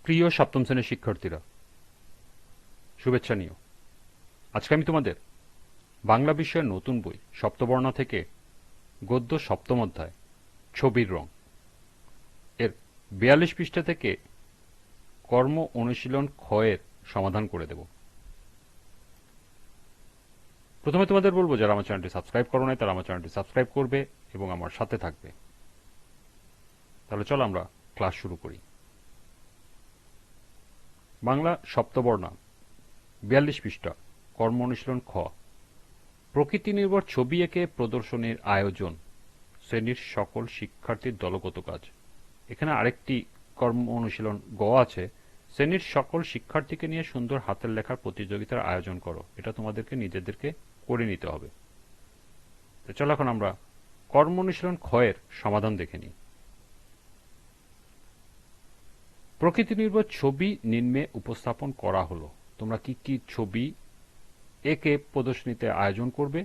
প্রিয় সপ্তম শ্রেণীর শিক্ষার্থীরা, শুভেচ্ছা নিও। আজকে আমি তোমাদের বাংলা বিষয়ের নতুন বই সপ্তবর্ণা থেকে গদ্য সপ্তম অধ্যায় ছবির রং এর ৪২ পৃষ্ঠা থেকে কর্ম অনুশীলন খ এর সমাধান করে দেব। প্রথমে তোমাদের বলবো, যারা আমার চ্যানেলটি সাবস্ক্রাইব করো নাই তারা আমার চ্যানেলটি সাবস্ক্রাইব করবে এবং আমার সাথে থাকবে। তাহলে চলো আমরা ক্লাস শুরু করি। বাংলা সপ্তবর্ণা ৪২ পৃষ্ঠা, কর্ম অনুশীলন খ। প্রকৃতি নির্ভর ছবি এঁকে প্রদর্শনীর আয়োজন শ্রেণীর সকল শিক্ষার্থীর দলগত কাজ। এখানে আরেকটি কর্ম অনুশীলন গ আছে, শ্রেণীর সকল শিক্ষার্থীকে নিয়ে সুন্দর হাতের লেখার প্রতিযোগিতার আয়োজন করো। এটা তোমাদেরকে নিজেদেরকে করে নিতে হবে। তো চলো এখন আমরা কর্ম অনুশীলন খ এর সমাধান দেখে নিই। প্রকৃতি নির্ভর ছবি নিম্নে উপস্থাপন করা হলো। তোমরা কি কি ছবি একে প্রদর্শনীতে আয়োজন করবে,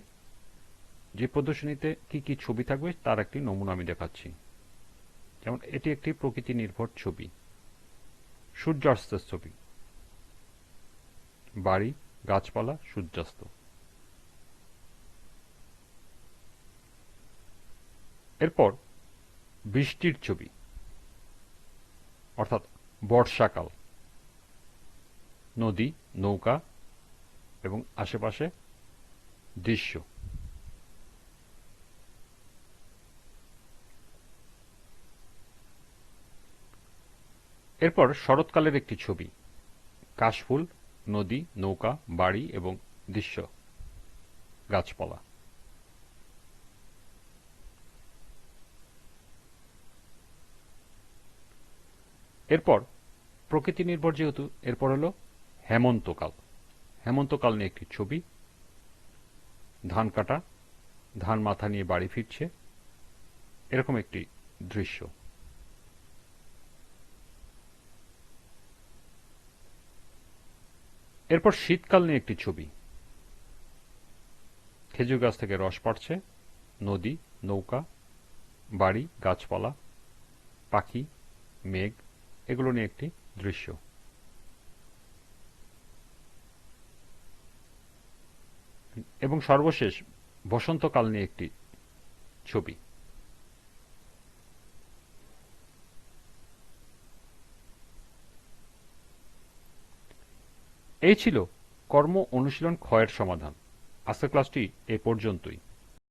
যে প্রদর্শনীতে কি কি ছবি থাকবে তার একটি নমুনা আমি দেখাচ্ছি। যেমন এটি একটি প্রকৃতি নির্ভর ছবি, সূর্যাস্তের ছবি, বাড়ি, গাছপালা, সূর্যাস্ত। এরপর বৃষ্টির ছবি, অর্থাৎ বর্ষাকাল, নদী, নৌকা এবং আশেপাশে দৃশ্য। এরপর শরৎকালের একটি ছবি, কাশফুল, নদী, নৌকা, বাড়ি এবং দৃশ্য, গাছপালা। এরপর প্রকৃতি নির্ভর যেহেতু, এরপর হলো হেমন্তকাল। হেমন্তকাল নিয়ে একটি ছবি, ধান কাটা, ধান মাথা নিয়ে বাড়ি ফিরছে, এরকম একটি দৃশ্য। এরপর শীতকাল নিয়ে একটি ছবি, খেজুর গাছ থেকে রস পড়ছে, নদী, নৌকা, বাড়ি, গাছপালা, পাখি, মেঘ, এগুলো নিয়ে একটি দৃশ্য। এবং সর্বশেষ বসন্তকাল নিয়ে একটি ছবি। এই ছিল কর্ম অনুশীলন খ এর সমাধান। আজকের ক্লাসটি এ পর্যন্তই।